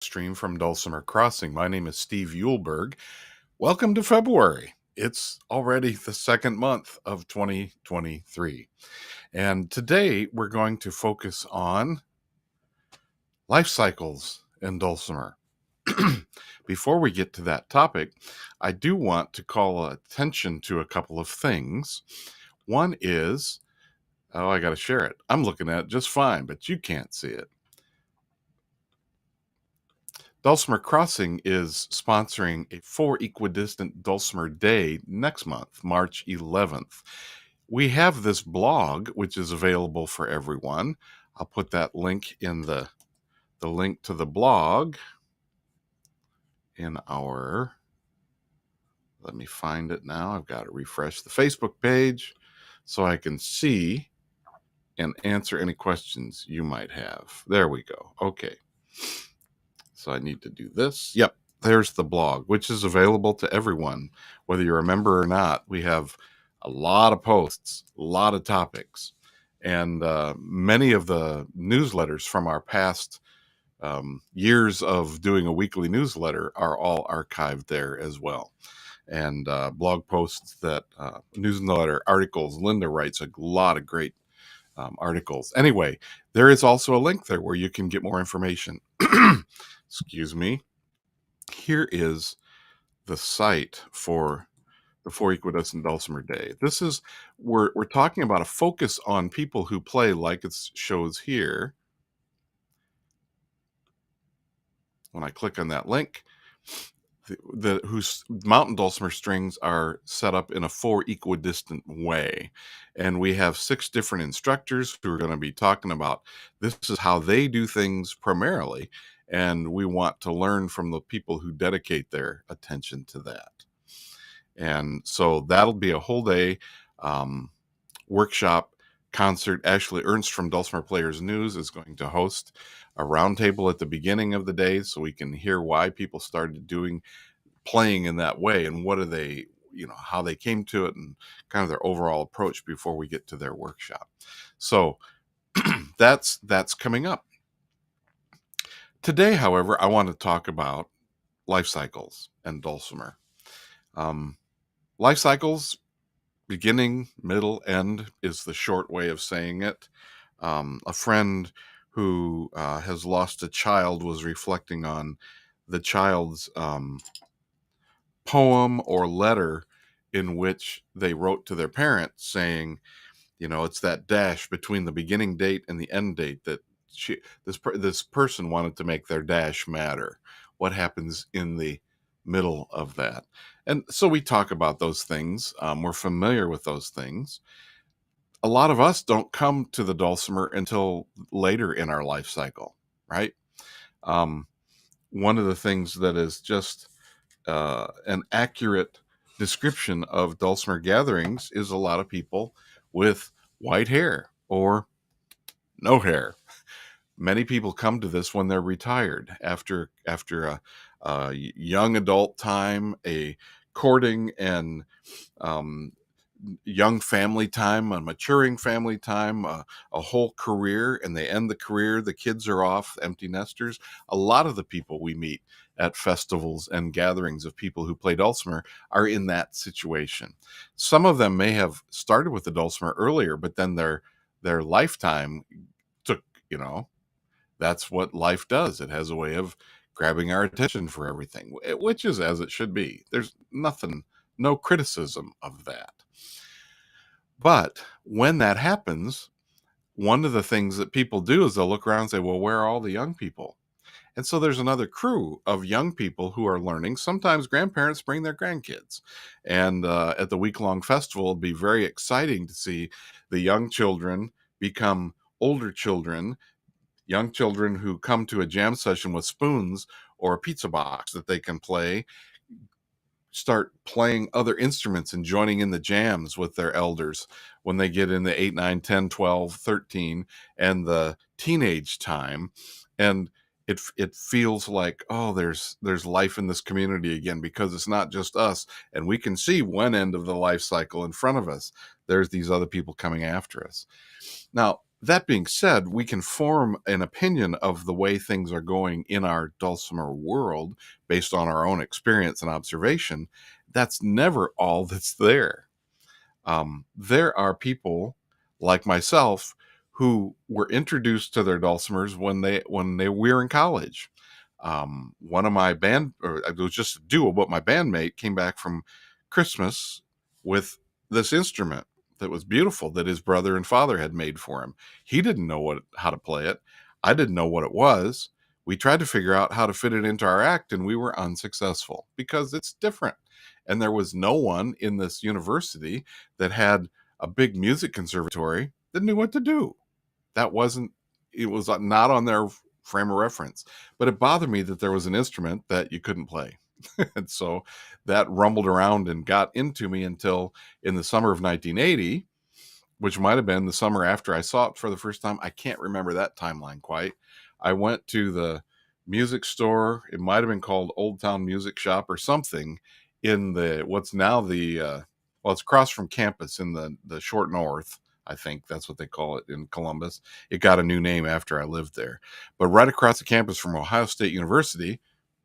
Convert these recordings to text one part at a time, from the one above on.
Stream from Dulcimer Crossing. My name is Steve Uhlberg. Welcome to February. It's already the second month of 2023. And today we're going to focus on life cycles in Dulcimer. Before we get to that topic, I do want to call attention to a couple of things. One is, I got to share it. I'm looking at it just fine, but you can't see it. Dulcimer Crossing is sponsoring a 4 equidistant Dulcimer Day next month, March 11th. We have this blog, which is available for everyone. I'll put that link in the link to the blog in our, let me find it now. I've got to refresh the Facebook page so I can see and answer any questions you might have. There we go. Okay. So I need to do this. Yep, there's the blog, which is available to everyone, whether you're a member or not. We have a lot of posts, a lot of topics, and many of the newsletters from our past years of doing a weekly newsletter are all archived there as well. And blog posts that newsletter articles. Linda writes a lot of great articles. Anyway, there is also a link there where you can get more information. Excuse me. Here is the site for the 4 equidistant Dulcimer Day. This is, we're talking about a focus on people who play like it shows here. When I click on that link, whose mountain dulcimer strings are set up in a 4 equidistant way. And we have 6 different instructors who are going to be talking about this is how they do things primarily. And we want to learn from the people who dedicate their attention to that. And so that'll be a whole day workshop concert. Ashley Ernst from Dulcimer Players News is going to host a roundtable at the beginning of the day so we can hear why people started playing in that way and what are they, how they came to it and kind of their overall approach before we get to their workshop. So that's coming up. Today, however, I want to talk about life cycles and Dulcimer. Life cycles, beginning, middle, end is the short way of saying it. A friend who has lost a child was reflecting on the child's poem or letter in which they wrote to their parents saying, it's that dash between the beginning date and the end date that this person wanted to make their dash matter. What happens in the middle of that? And so we talk about those things. We're familiar with those things. A lot of us don't come to the Dulcimer until later in our life cycle, right? One of the things that is just an accurate description of Dulcimer gatherings is a lot of people with white hair or no hair. Many people come to this when they're retired after a young adult time, a courting and young family time, a maturing family time, a whole career, and they end the career, the kids are off, empty nesters. A lot of the people we meet at festivals and gatherings of people who play Dulcimer are in that situation. Some of them may have started with the Dulcimer earlier, but then their lifetime took, that's what life does. It has a way of grabbing our attention for everything, which is as it should be. There's no criticism of that. But when that happens, one of the things that people do is they'll look around and say, well, where are all the young people? And so there's another crew of young people who are learning. Sometimes grandparents bring their grandkids. And at the week-long festival, it'll be very exciting to see the young children become older children, young children who come to a jam session with spoons or a pizza box that they can play, start playing other instruments and joining in the jams with their elders when they get in the 8, 9, 10, 12, 13 and the teenage time. And it feels like, oh, there's life in this community again, because it's not just us. And we can see one end of the life cycle in front of us. There's these other people coming after us. Now, That being said, we can form an opinion of the way things are going in our dulcimer world based on our own experience and observation. That's never all that's there. There are people like myself who were introduced to their dulcimers when they were in college. One of my band, or it was just a duo, but my bandmate came back from Christmas with this instrument that was beautiful that his brother and father had made for him. He didn't know how to play it. I didn't know what it was. We tried to figure out how to fit it into our act, and we were unsuccessful because it's different. And there was no one in this university that had a big music conservatory that knew what to do. That wasn't, it was not on their frame of reference. But it bothered me that there was an instrument that you couldn't play. And so that rumbled around and got into me until in the summer of 1980, which might have been the summer after I saw it for the first time. I can't remember that timeline quite. I went to the music store. It might have been called Old Town Music Shop or something in the what's now the well, it's across from campus in the short north. I think that's what they call it in Columbus. It got a new name after I lived there. But right across the campus from Ohio State University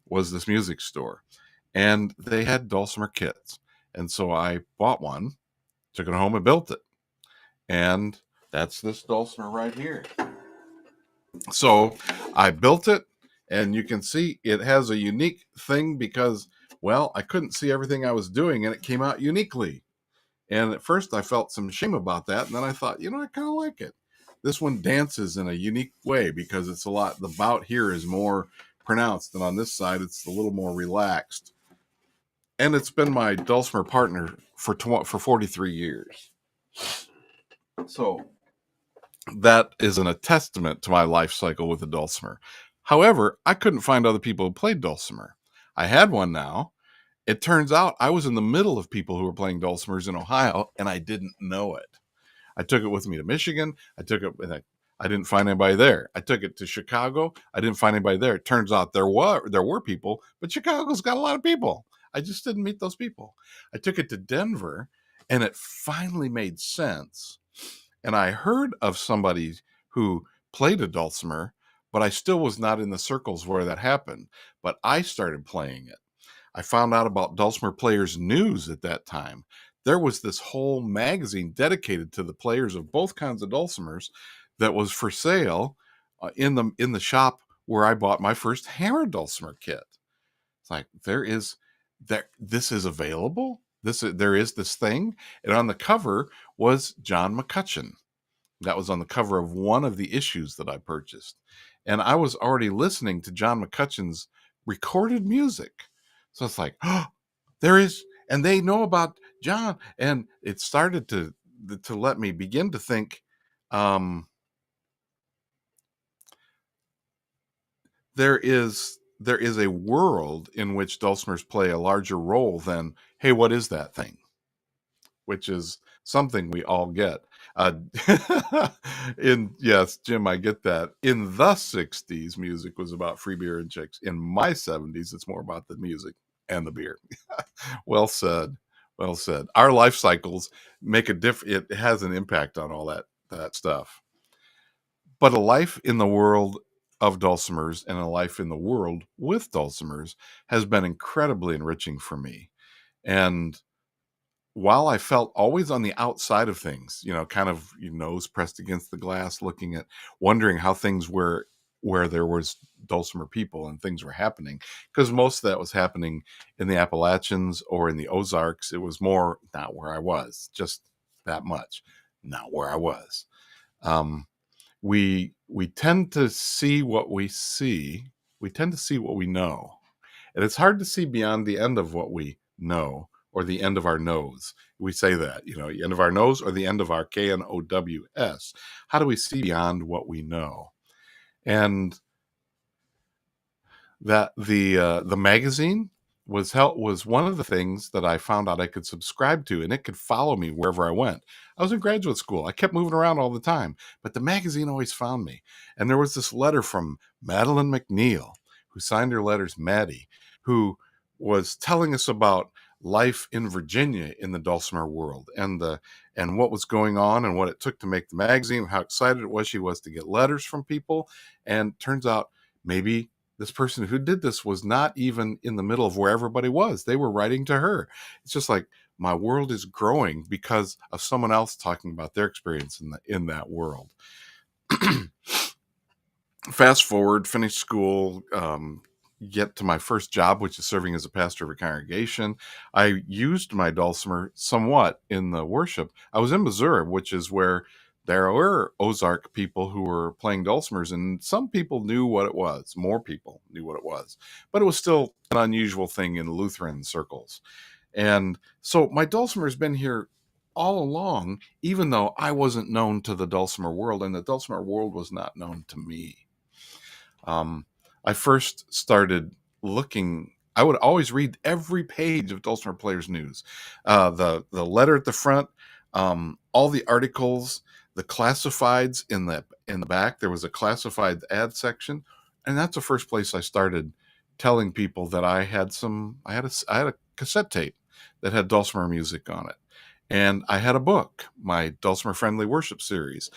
was this music store. And they had dulcimer kits. And so I bought one, took it home and built it. And that's this dulcimer right here. So I built it, and you can see it has a unique thing because, well, I couldn't see everything I was doing, and it came out uniquely. And at first I felt some shame about that, and then I thought, I kind of like it. This one dances in a unique way because it's the bout here is more pronounced, and on this side it's a little more relaxed. And it's been my dulcimer partner for 43 years. So that is a testament to my life cycle with the dulcimer. However, I couldn't find other people who played dulcimer. I had one now. It turns out I was in the middle of people who were playing dulcimers in Ohio, and I didn't know it. I took it with me to Michigan. I took it, and I didn't find anybody there. I took it to Chicago. I didn't find anybody there. It turns out there were people, but Chicago's got a lot of people. I just didn't meet those people. I took it to Denver, and it finally made sense. And I heard of somebody who played a dulcimer, but I still was not in the circles where that happened. But I started playing it. I found out about Dulcimer Players News at that time. There was this whole magazine dedicated to the players of both kinds of dulcimers that was for sale in the shop where I bought my first hammer dulcimer kit. It's like this is available. There is this thing, and on the cover was John McCutcheon. That was on the cover of one of the issues that I purchased, and I was already listening to John McCutcheon's recorded music. So it's like, oh, there is, and they know about John, and it started to let me begin to think. There is a world in which dulcimers play a larger role than, hey, what is that thing? Which is something we all get. Yes, Jim, I get that. In the 60s, music was about free beer and chicks. In my 70s, it's more about the music and the beer. Well said. Well said. Our life cycles make a difference. It has an impact on all that stuff. But a life in the world of dulcimers and a life in the world with dulcimers has been incredibly enriching for me. And while I felt always on the outside of things, kind of your nose pressed against the glass, wondering how things were where there was dulcimer people and things were happening, because most of that was happening in the Appalachians or in the Ozarks. It was more not where I was, just that much, not where I was. We tend to see what we see. We tend to see what we know, and it's hard to see beyond the end of what we know, or the end of our nose. We say that, the end of our nose or the end of our KNOWS. How do we see beyond what we know? And that the magazine was one of the things that I found out I could subscribe to, and it could follow me wherever I went. I was in graduate school. I kept moving around all the time, but the magazine always found me. And there was this letter from Madeline McNeil, who signed her letters Maddie, who was telling us about life in Virginia in the Dulcimer world, and what was going on and what it took to make the magazine, how excited she was to get letters from people. And turns out maybe this person who did this was not even in the middle of where everybody was. They were writing to her. It's just like my world is growing because of someone else talking about their experience in that world. Fast forward, finish school, get to my first job, which is serving as a pastor of a congregation. I used my dulcimer somewhat in the worship. I was in Missouri, which is where there were Ozark people who were playing dulcimers, and some people knew what it was. More people knew what it was, but it was still an unusual thing in Lutheran circles. And so my dulcimer has been here all along, even though I wasn't known to the dulcimer world, and the dulcimer world was not known to me. I first started looking. I would always read every page of Dulcimer Players News, the letter at the front, all the articles, the classifieds in the back. There was a classified ad section, and that's the first place I started telling people that I had a cassette tape that had Dulcimer music on it, and I had a book, my Dulcimer Friendly Worship Series.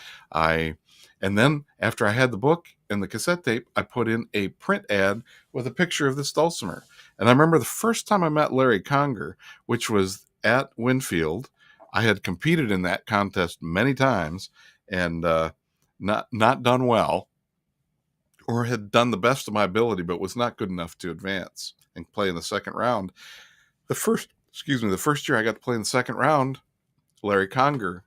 And then after I had the book and the cassette tape, I put in a print ad with a picture of this dulcimer. And I remember the first time I met Larry Conger, which was at Winfield. I had competed in that contest many times and not done well, or had done the best of my ability, but was not good enough to advance and play in the second round. The first year I got to play in the second round, Larry Conger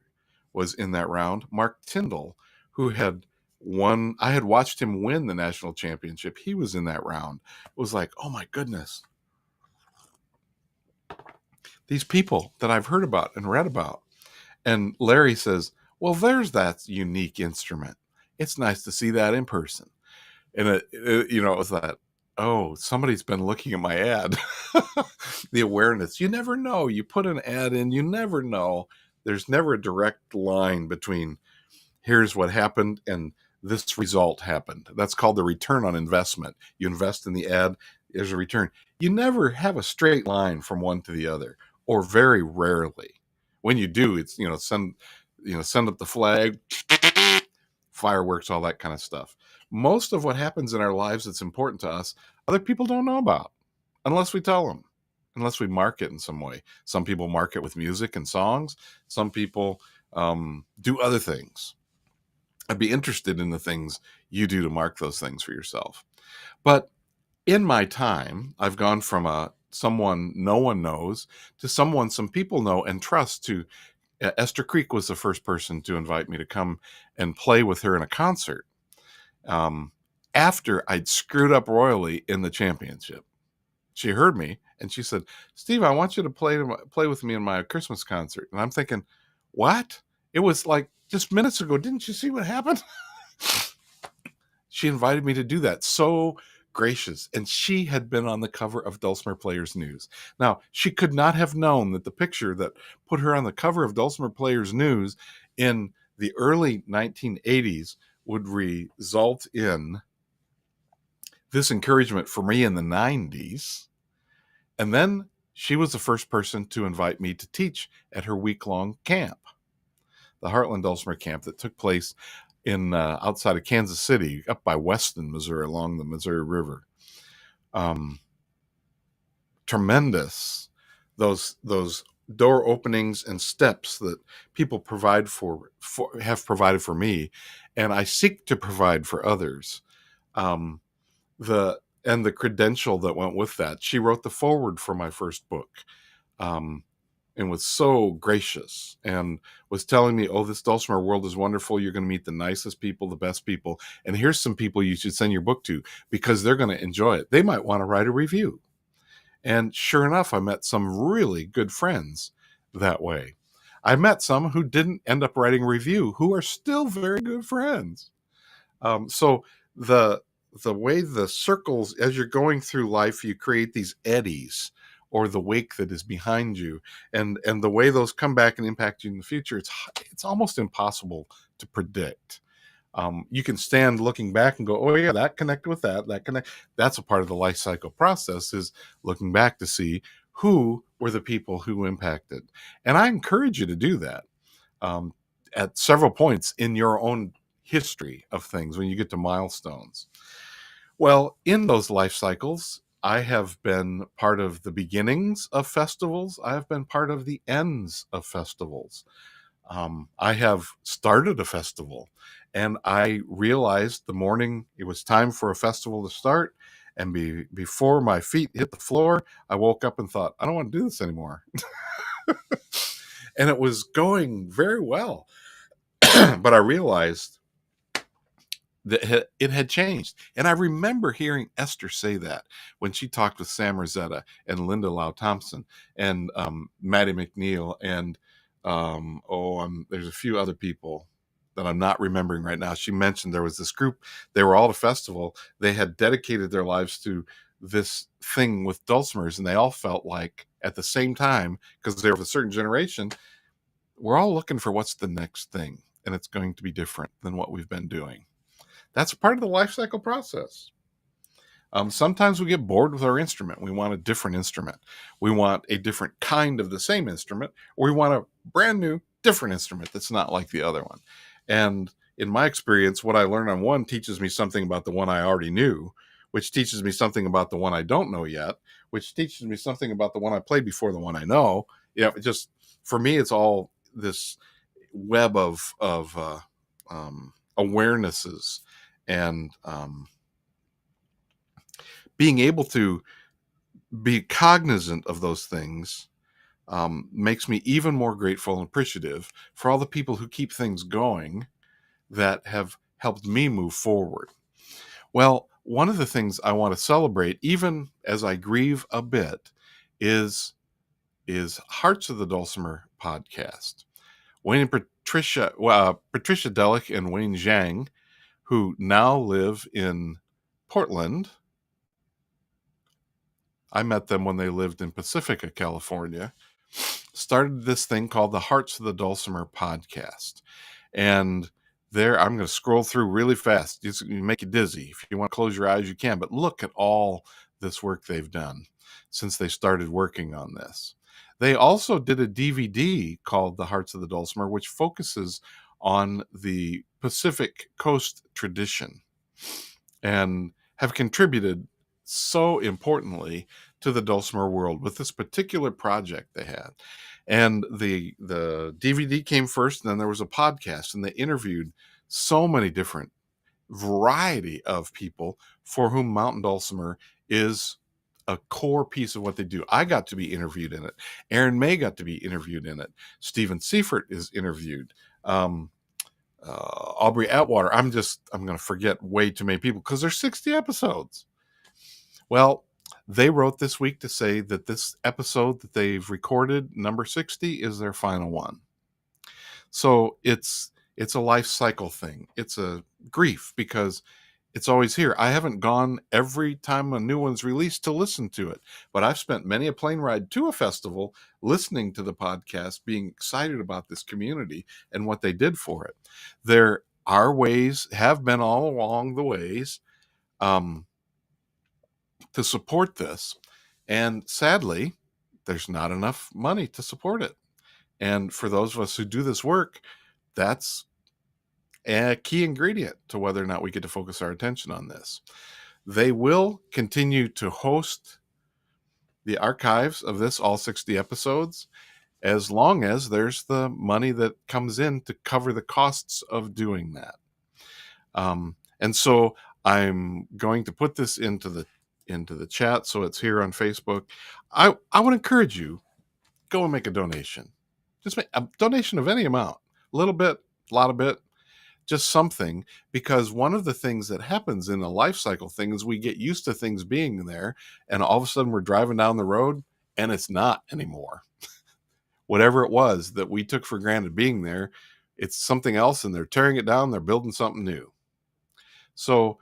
was in that round. Mark Tyndall, who had won, I had watched him win the national championship. He was in that round. It was like, oh my goodness. These people that I've heard about and read about. And Larry says, well, there's that unique instrument. It's nice to see that in person. And it was that, oh, somebody's been looking at my ad. The awareness. You never know. You put an ad in, you never know. There's never a direct line between here's what happened and this result happened. That's called the return on investment. You invest in the ad, there's a return. You never have a straight line from one to the other, or very rarely. When you do, it's send up the flag, fireworks, all that kind of stuff. Most of what happens in our lives that's important to us, other people don't know about unless we tell them, unless we market in some way. Some people market with music and songs. Some people do other things. I'd be interested in the things you do to mark those things for yourself. But in my time, I've gone from someone no one knows to someone some people know and trust to Esther Creek was the first person to invite me to come and play with her in a concert after I'd screwed up royally in the championship. She heard me and she said, Steve, I want you to play with me in my Christmas concert. And I'm thinking, what? It was like just minutes ago. Didn't you see what happened? She invited me to do that. So gracious. And she had been on the cover of Dulcimer Players News. Now, she could not have known that the picture that put her on the cover of Dulcimer Players News in the early 1980s would result in this encouragement for me in the 90s. And then she was the first person to invite me to teach at her week-long camp, the Heartland Dulcimer Camp that took place in outside of Kansas City, up by Weston, Missouri, along the Missouri River. Tremendous, those door openings and steps that people have provided for me, and I seek to provide for others. The credential that went with that. She wrote the foreword for my first book. And was so gracious and was telling me, oh, this Dulcimer world is wonderful. You're going to meet the nicest people, the best people. And here's some people you should send your book to because they're going to enjoy it. They might want to write a review. And sure enough, I met some really good friends that way. I met some who didn't end up writing a review, who are still very good friends. So the way the circles, as you're going through life, you create these eddies, or the wake that is behind you, and the way those come back and impact you in the future, it's almost impossible to predict. You can stand looking back and go, oh yeah, that connected with that connect. That's a part of the life cycle process, is looking back to see who were the people who impacted. And I encourage you to do that um, at several points in your own history of things when you get to milestones. Well, in those life cycles, I have been part of the beginnings of festivals. I have been part of the ends of festivals. I have started a festival, and I realized the morning it was time for a festival to start. And before my feet hit the floor, I woke up and thought, I don't want to do this anymore. And it was going very well. But I realized that it had changed. And I remember hearing Esther say that when she talked with Sam Rosetta and Linda Lau Thompson and Maddie McNeil and there's a few other people that I'm not remembering right now. She mentioned there was this group, they were all at a festival. They had dedicated their lives to this thing with dulcimers, and they all felt like at the same time, because they're of a certain generation, we're all looking for what's the next thing, and it's going to be different than what we've been doing. That's part of the life cycle process. Sometimes we get bored with our instrument. We want a different instrument. We want a different kind of the same instrument, or we want a brand new, different instrument that's not like the other one. And in my experience, what I learn on one teaches me something about the one I already knew, which teaches me something about the one I don't know yet, which teaches me something about the one I played before the one I know. Yeah, it just, for me, it's all this web of awarenesses and being able to be cognizant of those things makes me even more grateful and appreciative for all the people who keep things going that have helped me move forward. Well, one of the things I want to celebrate, even as I grieve a bit, is Hearts of the Dulcimer podcast. Wayne and Patricia Delic and Wayne Zhang, who now live in Portland. I met them when they lived in Pacifica, California, started this thing called the Hearts of the Dulcimer podcast. And there, I'm going to scroll through really fast. You make you dizzy. If you want to close your eyes, you can. But look at all this work they've done since they started working on this. They also did a DVD called The Hearts of the Dulcimer, which focuses on the Pacific Coast tradition and have contributed so importantly to the dulcimer world with this particular project they had. And the DVD came first, and then there was a podcast, and they interviewed so many different variety of people for whom mountain dulcimer is a core piece of what they do. I got to be interviewed in it. Aaron May got to be interviewed in it. Stephen Seifert is interviewed. Aubrey Atwater. I'm going to forget way too many people because there's 60 episodes. Well, they wrote this week to say that this episode that they've recorded, number 60, is their final one. So it's a life cycle thing. It's a grief because it's always here. I haven't gone every time a new one's released to listen to it, but I've spent many a plane ride to a festival listening to the podcast, being excited about this community and what they did for it. There are ways, have been all along the ways, to support this. And sadly, there's not enough money to support it. And for those of us who do this work, that's a key ingredient to whether or not we get to focus our attention on this. They will continue to host the archives of this, all 60 episodes, as long as there's the money that comes in to cover the costs of doing that. And so I'm going to put this into the chat, so it's here on Facebook. I would encourage you, go and make a donation. Just make a donation of any amount, a little bit, a lot of bit, just something, because one of the things that happens in a life cycle thing is we get used to things being there, and all of a sudden we're driving down the road and it's not anymore. Whatever it was that we took for granted being there, it's something else, and they're tearing it down, they're building something new. So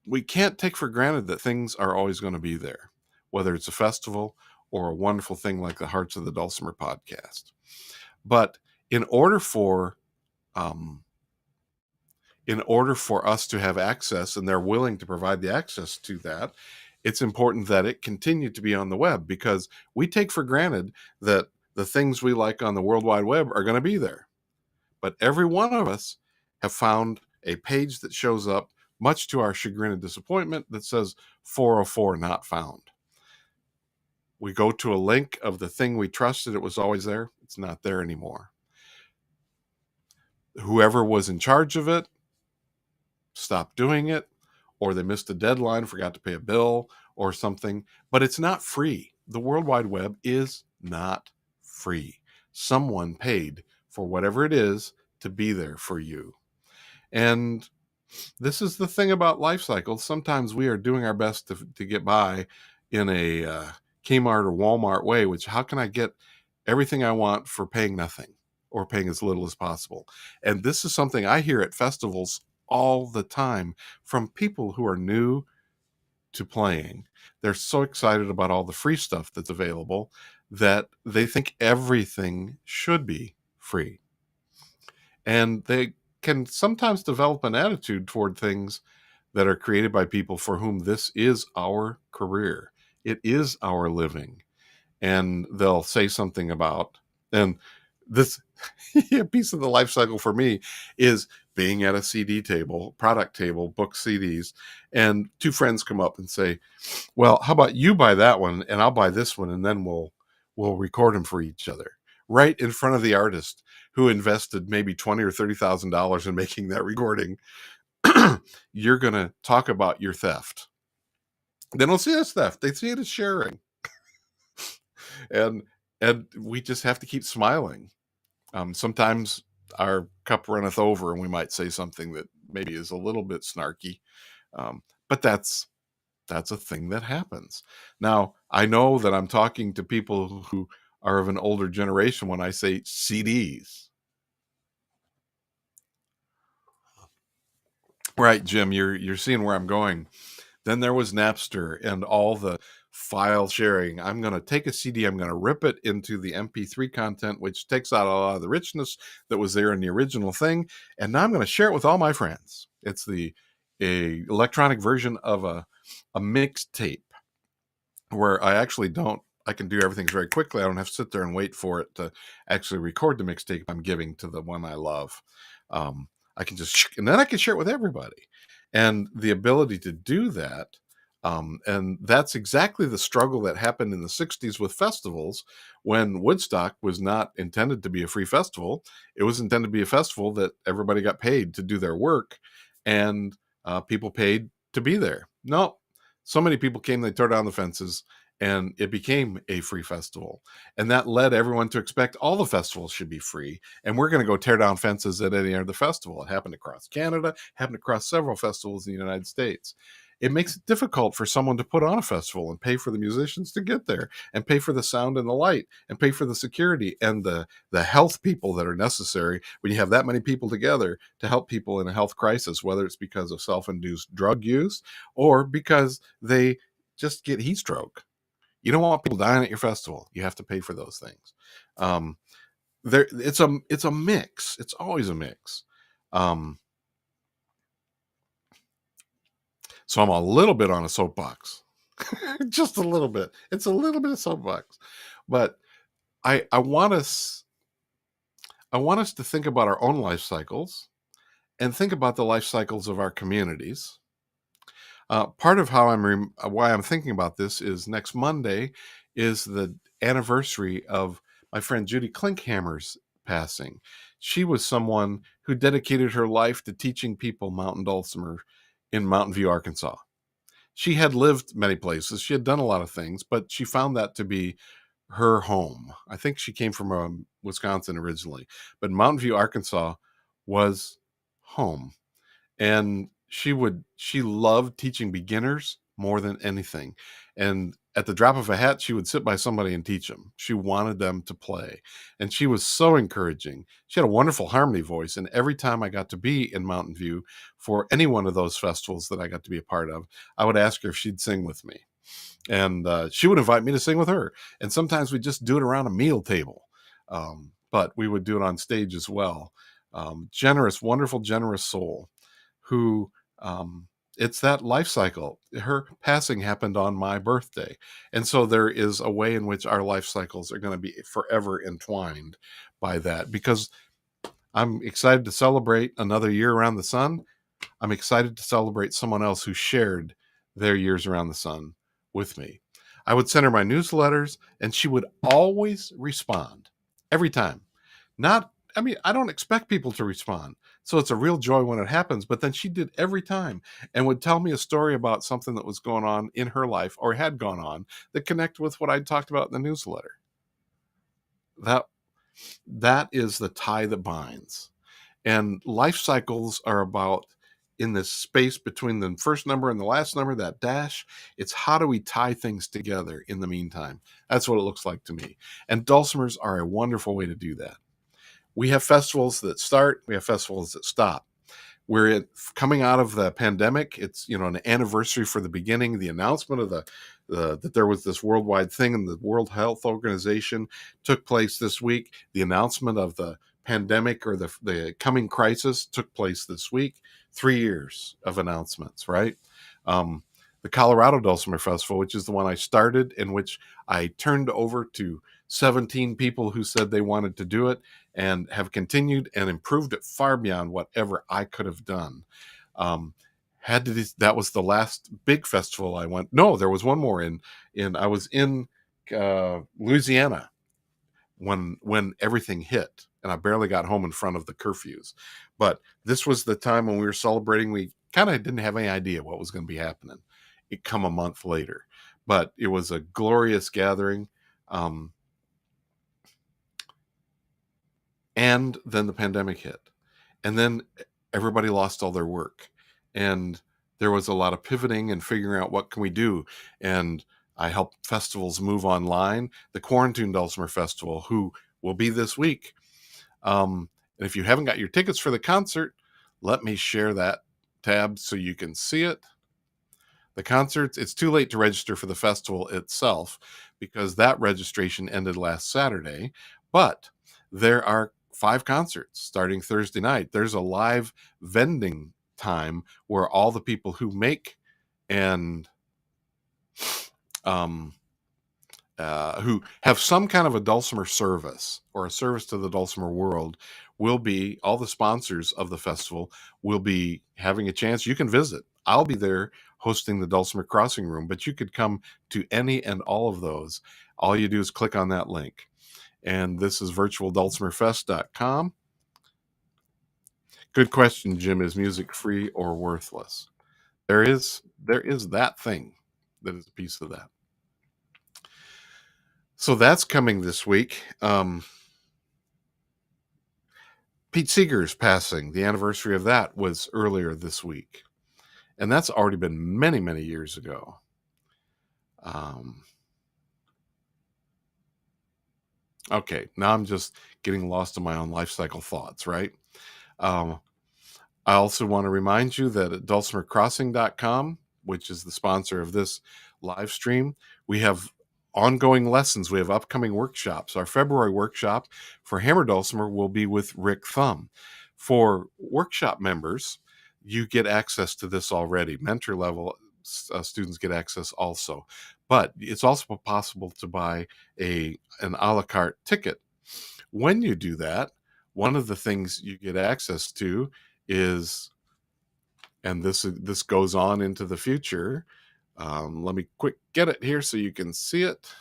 we can't take for granted that things are always going to be there, whether it's a festival or a wonderful thing like the Hearts of the Dulcimer podcast. But in order for us to have access, and they're willing to provide the access to that, it's important that it continue to be on the web, because we take for granted that the things we like on the World Wide Web are going to be there. But every one of us have found a page that shows up, much to our chagrin and disappointment, that says 404 not found. We go to a link of the thing we trusted, it was always there. It's not there anymore. Whoever was in charge of it stopped doing it, or they missed a deadline, forgot to pay a bill or something. But it's not free. The World Wide Web is not free. Someone paid for whatever it is to be there for you. And this is the thing about life cycles. Sometimes we are doing our best to get by in a Kmart or Walmart way, which, how can I get everything I want for paying nothing, or paying as little as possible? And this is something I hear at festivals all the time from people who are new to playing. They're so excited about all the free stuff that's available that they think everything should be free. And they can sometimes develop an attitude toward things that are created by people for whom this is our career. It is our living. And they'll say something about, and this piece of the life cycle for me is being at a CD table, product table, book CDs, and two friends come up and say, well, how about you buy that one and I'll buy this one, and then we'll record them for each other, right in front of the artist who invested maybe $20,000 or $30,000 in making that recording. You're going to talk about your theft. They don't see it as theft. They see it as sharing. And we just have to keep smiling. Sometimes our cup runneth over and we might say something that maybe is a little bit snarky. But that's a thing that happens. Now, I know that I'm talking to people who are of an older generation when I say CDs. Right, Jim, you're seeing where I'm going. Then there was Napster and all the file sharing. I'm going to take a CD, I'm going to rip it into the MP3 content, which takes out a lot of the richness that was there in the original thing, and now I'm going to share it with all my friends. It's a electronic version of a mixtape, where I can do everything very quickly. I don't have to sit there and wait for it to actually record the mixtape I'm giving to the one I love. I can just, and then I can share it with everybody. And the ability to do that, and that's exactly the struggle that happened in the 60s with festivals, when Woodstock was not intended to be a free festival. It was intended to be a festival that everybody got paid to do their work, and people paid to be there. No, so many people came, they tore down the fences, and it became a free festival. And that led everyone to expect all the festivals should be free. And we're going to go tear down fences at any other festival. It happened across Canada, happened across several festivals in the United States. It makes it difficult for someone to put on a festival and pay for the musicians to get there, and pay for the sound and the light, and pay for the security and the health people that are necessary when you have that many people together to help people in a health crisis, whether it's because of self-induced drug use or because they just get heat stroke. You don't want people dying at your festival. You have to pay for those things. It's a mix. It's always a mix. So I'm a little bit on a soapbox, just a little bit. It's a little bit of soapbox, but I want us to think about our own life cycles and think about the life cycles of our communities. Part of how why I'm thinking about this is next Monday is the anniversary of my friend Judy Klinkhammer's passing. She was someone who dedicated her life to teaching people Mountain Dulcimer in Mountain View, Arkansas. She had lived many places. She had done a lot of things, but she found that to be her home. I think she came from Wisconsin originally, but Mountain View, Arkansas was home. And she loved teaching beginners more than anything. And at the drop of a hat, she would sit by somebody and teach them. She wanted them to play. And she was so encouraging. She had a wonderful harmony voice. And every time I got to be in Mountain View for any one of those festivals that I got to be a part of, I would ask her if she'd sing with me. And she would invite me to sing with her. And sometimes we'd just do it around a meal table. But we would do it on stage as well. Generous, wonderful, generous soul who It's that life cycle. Her passing happened on my birthday. And so there is a way in which our life cycles are going to be forever entwined by that, because I'm excited to celebrate another year around the sun. I'm excited to celebrate someone else who shared their years around the sun with me. I would send her my newsletters, and she would always respond every time. Not, I mean, I don't expect people to respond. So it's a real joy when it happens. But then she did every time and would tell me a story about something that was going on in her life or had gone on that connected with what I talked about in the newsletter. That is the tie that binds. And life cycles are about, in this space between the first number and the last number, that dash, it's how do we tie things together in the meantime? That's what it looks like to me. And dulcimers are a wonderful way to do that. We have festivals that start, we have festivals that stop. We're coming out of the pandemic. It's, an anniversary for the beginning, the announcement of that there was this worldwide thing, and the World Health Organization took place this week. The announcement of the pandemic, or the coming crisis, took place this week. 3 years of announcements, right? The Colorado Dulcimer Festival, which is the one I started, in which I turned over to 17 people who said they wanted to do it, and have continued and improved it far beyond whatever I could have done. That was the last big festival I went. No, there was one more in I was in Louisiana when everything hit, and I barely got home in front of the curfews. But this was the time when we were celebrating. We kind of didn't have any idea what was going to be happening. It come a month later, but it was a glorious gathering. And then the pandemic hit, and then everybody lost all their work, and there was a lot of pivoting and figuring out what can we do. And I helped festivals move online. The Quarantine Dulcimer Festival, who will be this week, and if you haven't got your tickets for the concert, let me share that tab so you can see it. The concerts, it's too late to register for the festival itself, because that registration ended last Saturday. But there are 5 concerts starting Thursday night. There's a live vending time where all the people who make and who have some kind of a dulcimer service or a service to the dulcimer world will be, all the sponsors of the festival will be having a chance. You can visit. I'll be there hosting the Dulcimer Crossing Room, but you could come to any and all of those. All you do is click on that link. And this is virtualdulcimerfest.com. Good question, Jim. Is music free or worthless? There is that thing that is a piece of that. So that's coming this week. Pete Seeger's passing, the anniversary of that was earlier this week. And that's already been many, many years ago. Okay, now I'm just getting lost in my own life cycle thoughts, right? I also want to remind you that at dulcimercrossing.com, which is the sponsor of this live stream, we have ongoing lessons. We have upcoming workshops. Our February workshop for Hammer Dulcimer will be with Rick Thumb. For workshop members, you get access to this already. Mentor level students get access also. But it's also possible to buy an a la carte ticket. When you do that, one of the things you get access to is, and this goes on into the future. Let me quick get it here so you can see it.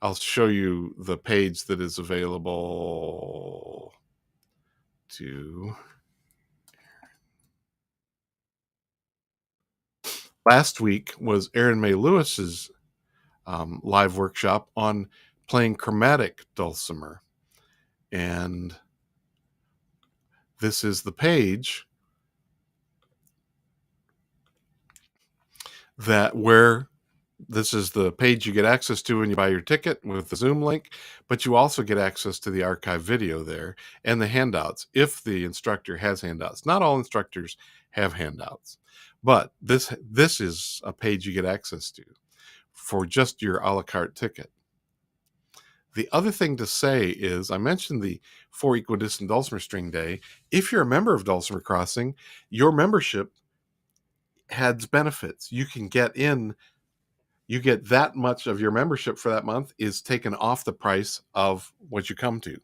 I'll show you the page that is available to. Last week was Erin May Lewis's live workshop on playing chromatic dulcimer. And this is the page this is the page you get access to when you buy your ticket with the Zoom link, but you also get access to the archive video there and the handouts if the instructor has handouts. Not all instructors have handouts, but this is a page you get access to for just your a la carte ticket. The other thing to say is, I mentioned the 4 equidistant Dulcimer string day. If you're a member of Dulcimer Crossing, your membership has benefits. You can get in, you get that much of your membership for that month is taken off the price of what you come to.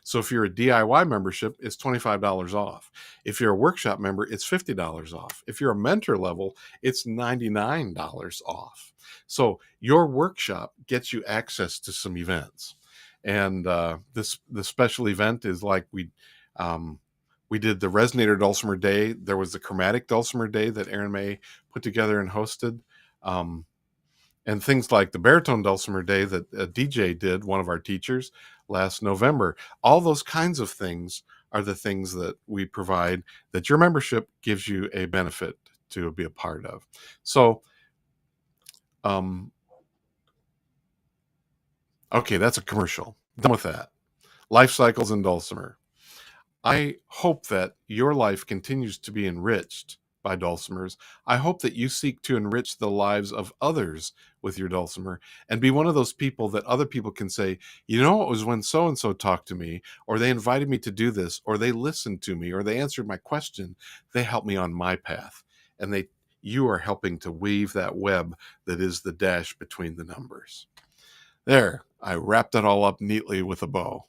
So if you're a DIY membership, it's $25 off. If you're a workshop member, it's $50 off. If you're a mentor level, it's $99 off. So your workshop gets you access to some events. And the special event is like we did the Resonator Dulcimer Day. There was the Chromatic Dulcimer Day that Aaron May put together and hosted. And things like the Baritone Dulcimer Day that DJ did, one of our teachers, last November. All those kinds of things are the things that we provide that your membership gives you a benefit to be a part of. So, okay, that's a commercial. Done with that. Life Cycles in Dulcimer. I hope that your life continues to be enriched by dulcimers. I hope that you seek to enrich the lives of others with your dulcimer and be one of those people that other people can say, you know, it was when so-and-so talked to me, or they invited me to do this, or they listened to me, or they answered my question. They helped me on my path. And you are helping to weave that web that is the dash between the numbers. There, I wrapped it all up neatly with a bow.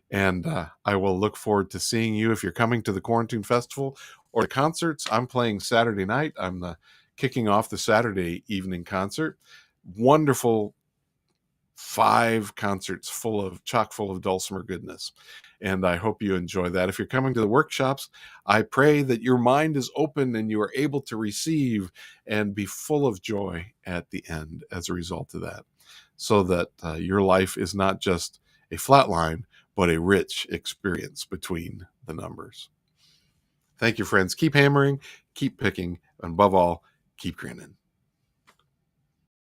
And I will look forward to seeing you if you're coming to the Quarantine Festival or the concerts. I'm playing Saturday night. I'm kicking off the Saturday evening concert. Wonderful 5 concerts chock full of dulcimer goodness. And I hope you enjoy that. If you're coming to the workshops, I pray that your mind is open and you are able to receive and be full of joy at the end as a result of that, so that your life is not just a flat line, but a rich experience between the numbers. Thank you, friends. Keep hammering, keep picking, and above all, keep grinning.